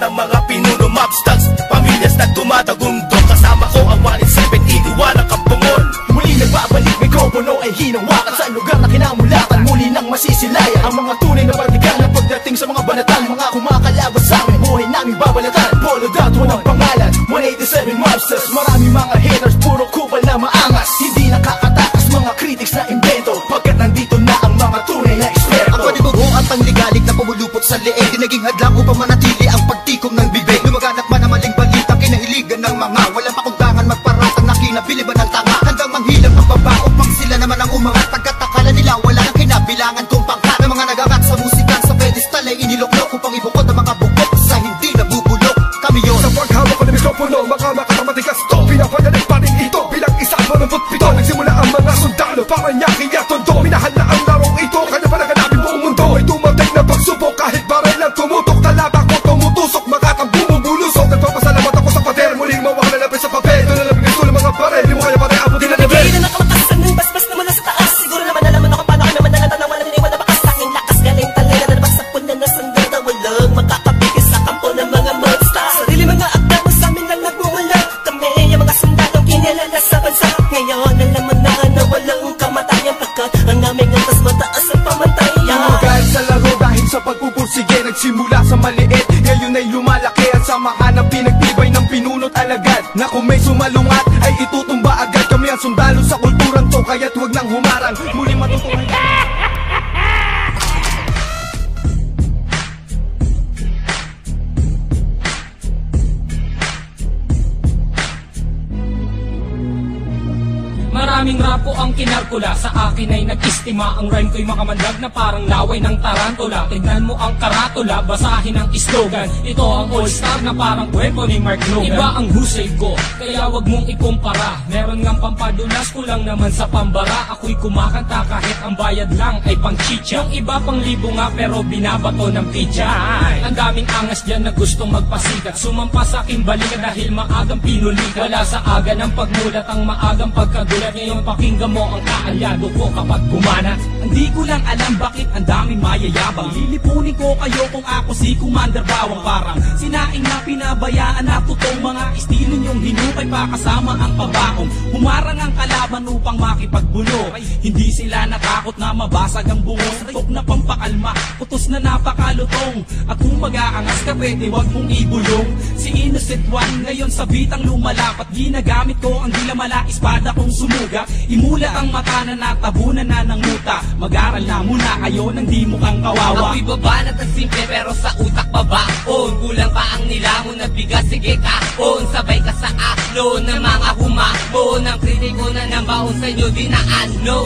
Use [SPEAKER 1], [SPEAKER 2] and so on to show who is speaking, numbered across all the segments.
[SPEAKER 1] ng mga pinuno, mobsters, pamilyas na tumatagundong. Kasama ko ang 187, walang kampungon. Muli nagbabalik, mikropono ay hinawakan sa lugar na kinamulatan. Muli nang masisilayan ang mga tunay na partigan na pagdating sa mga banatan. Mga kumakalaban sa amin, buhay namin babalatan. Polo dot, walang pangalan, 187 mobsters. Marami mga haters, puro kupal na maangas. Hindi nakakatakas mga critics na invento, pagkat nandito na ang mga tunay na eksperto.
[SPEAKER 2] Ang panibugo at pangligalig na pumulupot sa leeg, di naging hadlang upang manatili ang pagtikom ng bibig. Lumaganap man ang maling balita, kinahiligan ng mga walang pakundangan magparatang na kinabiliban ng tanga. Handang manghilang pagbaba upang sila naman ang umangat. Pagkatakala nila wala nang kinabilangan kung pangkat. Ng mga nagangat sa musikan sa pedestal ay iniloklok upang ibukod ang mga bukok sa hindi nabubulok. Kami yun
[SPEAKER 3] sa paghawak ko ng mikropono, mga makatamatigas to. Pinapagaling pa rin ito bilang isang 87. Nagsimula ang mga sundalo para nyaki at tondo. Minahal na ang larong ito, kanya pa naganapin buong mundo. Ay tumating na pagsubok kahit baril ang tumutok. Talaba ko tumutusok, makatang bumubulusok. Nagpapasalamat ako sa pader, muling mawala na sa papel. Doon na lang gusto ng mga baril, di mo kaya pare abutin na level.
[SPEAKER 4] Hindi na nakalakasan ng basbas na mula sa taas. Siguro naman nalaman ako paano kayo naman nalatan ng walang iniwan na bakas. Tanging lakas galing talera na nabagsapon na nasandal na walang makakapigil sa kampo ng mga monsters. Sarili mga akda mo sa amin lang nagmumula. Kami ang mga sundalong kinilala sa bansa. Ngayon nalaman na walang kamatayan, pagkat ang aming antas mataas ang pamantayan.
[SPEAKER 3] Dahil sa laro, dahil sa pagpupursige, nagsimula sa maliit, ngayon ay lumalaki. Ang samahan ng pinagtibay ng pinunot alagad, na kung may sumalungat ay itutumba agad. Kami ang sundalo sa kulturang to, kaya't huwag nang humarang. Muli matutuhan.
[SPEAKER 5] Maraming rapo ang kinalkula, sa akin ay nag-istima. Ang rhyme ko'y makamandag na parang laway ng tarantula. Tignan mo ang karatula, basahin ang slogan. Ito ang all-star na parang kwento ni Mark Logan. Iba ang husay ko, kaya wag mong ikumpara. Meron ngang pampadulas, kulang naman sa pambara. Ako'y kumakanta kahit ang bayad lang ay pang chicha. Yung iba pang libo nga pero binabato ng pizza. Ang daming angas dyan na gustong magpasikat, sumampa sa aking balikan dahil maagang pinulikat. Wala sa aga ng pagmulat ang maagang pagkagulat. Ngayon pakinggan mo ang kaalyado ko kapag gumana. Hindi ko lang alam bakit ang daming mayayabang. Lilipunin ko kayo kung ako si Commander Bawang. Parang sinaing na pinabayaan na tutong mga estilo nyong hinukay pa kasama ang pabakong. Humarang ang kalaban upang makipagbulo. Hindi sila natakot na mabasag ang bungo. Tok na pampakalma, utos na napakalutong. At kung mag-aangas ka pwede wag mong ibulong. Si Innocent One ngayon sa bitang lumalapat. Ginagamit ko ang dilamala, espada kong sumuga. Imulat ang mata na natabunan na ng muta. Mag-aral na muna kayo nang di mukhang kawawa.
[SPEAKER 6] Ako'y babanat at simple pero sa utak babaon. Kulang pa ang nilamon na bigas, sige kaon. Sabay ka sa aklo ng mga humahon. Ang kritiko na ng baon sa inyo di na ano.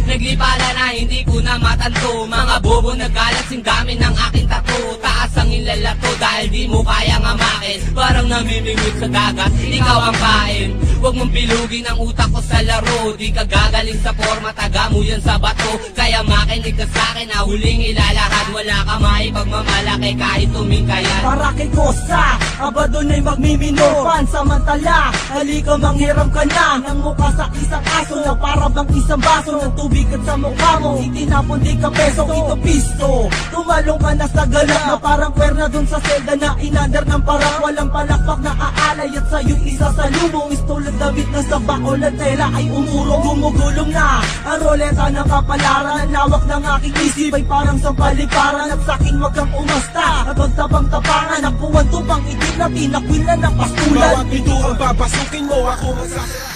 [SPEAKER 6] Naglipala na hindi ko na matanto. Mga bobo nagkalat sing dami ng aking tato. Taas ang ilalato dahil di mo kaya ngamakin. Parang namimingwit sa dagat, ikaw ang kain. Huwag mong pilugin ang utak ko sa laro. Di ka gagaling sa forma, taga mo yan sa bato. Kaya makinig ka sa'kin na huling ilalakad. Wala ka maipagmamalaki kahit tumingkayan.
[SPEAKER 4] Para kay Kosa, aba doon ay magmimino. Pansamantala, halika manghiram ka na ng mukha sa isang aso na para bang isang baso ng tubig at sa mukha mo. Itinapon di ka peso, ito pisto. Tumalong ka na sa galak na parang kwerna dun sa selda na inander ng parang walang palakpak na aalay at sa'yo isa sa lumong. Istulad damit na sa baol at tela ay umurong. Gumugulong na ang roleta ng kapalaran. Ang lawak ng aking isip ay parang sa paliparan. At sa'king wag kang umasta at magtabang-tapangan. Ang puwan tupang itim na tinakwil na ng pastulan.
[SPEAKER 3] Bawat pinto ang papasukin mo, ako masasarap.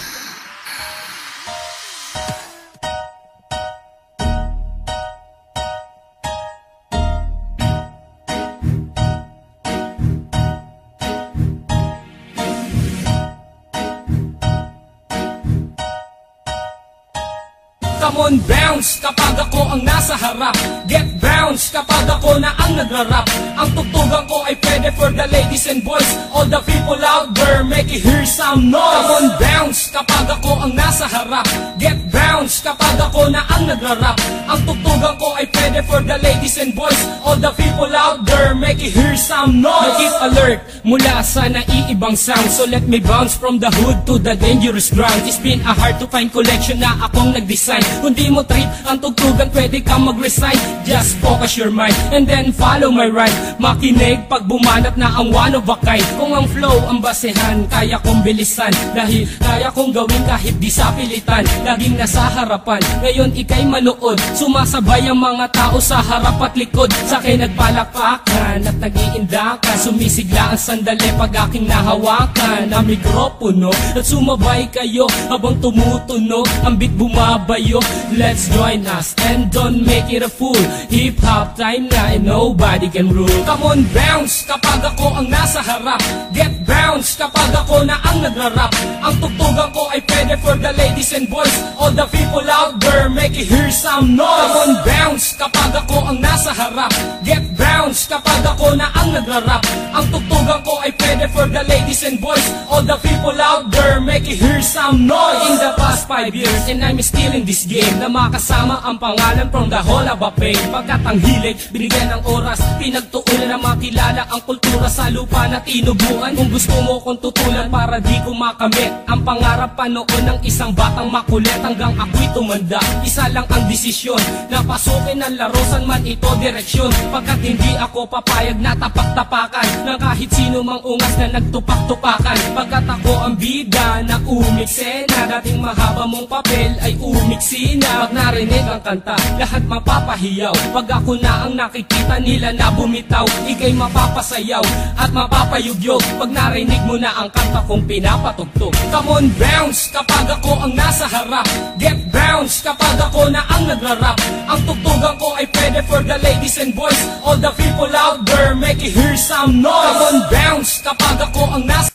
[SPEAKER 5] Come on, bounce kapag ako ang nasa harap. Get bounce kapag ako na ang nagrarap. Ang tugtugan ko ay pwede for the ladies and boys. All the people out there, make it hear some noise. Come on, bounce kapag ako ang nasa harap. Get bounce kapag ako na ang nagrarap. Ang tugtugan ko ay pwede for the ladies and boys. All the people out there, make it hear some noise. Keep alert mula sa naiibang sound. So let me bounce from the hood to the dangerous ground. It's been a hard to find collection na akong nag-design. Kung di mo trip ang tugtugan, pwede kang mag-resign. Just focus focus your mind and then follow my rhyme. Makinig pag bumanat na ang one of a kind. Kung ang flow ang basehan, kaya kong bilisan, dahil kaya kong gawin kahit di sa pilitan. Laging nasa harapan, ngayon ikay manood. Sumasabay ang mga tao sa harap at likod. Sa akin nagpalakpakan at nag-iindakan. Sumisigla ang sandali pag aking nahawakan na mikropono. At sumabay kayo habang tumutunog ang beat bumabayo. Let's join us and don't make it a fool. Hip-hop time na and nobody can rule. Come on, bounce kapag ako ang nasa harap. Get bounce kapag ako na ang nagrarap. Ang tugtugan ko ay pwede for the ladies and boys. All the people out there, make it hear some noise. Come on, bounce kapag ako ang nasa harap. Get bounce kapag ako na ang nagrarap. Ang tugtugan ko ay pwede for the ladies and boys. All the people out there, make it hear some noise. In the past 5 years, and I'm still in this game, na makasama ang pangalan from the whole of a pain. Pagkat ang hilig, binigyan ng oras, pinagtuunan na makilala ang kultura sa lupa na tinubuan. Kung gusto mo kong tutulan para di ko makamit ang pangarap pa noon ng isang batang makulit, hanggang ako'y tumanda. Isa lang ang desisyon, na pasukin ang larusan man ito direksyon. Pagkat hindi ako papayag na tapak-tapakan ng kahit sino mang ungas na nagtupak-tupakan. Pagkat ako ang bida na umiksena, dating mahaba mong papel ay umiksina. Pag narinig ang kanta, lahat mapapahiyaw. Pag ako na ang nakikita nila na bumitaw, ikay mapapasayaw at mapapayugyog. Pag narinig mo na ang kanta kong pinapatugtog. Come on, bounce kapag ako ang nasa harap. Get bounce kapag ako na ang nagrarap. Ang tugtugan ko ay pwede for the ladies and boys. All the people out there, make it hear some noise. Come on, bounce kapag ako ang nasa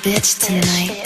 [SPEAKER 7] bitch tonight.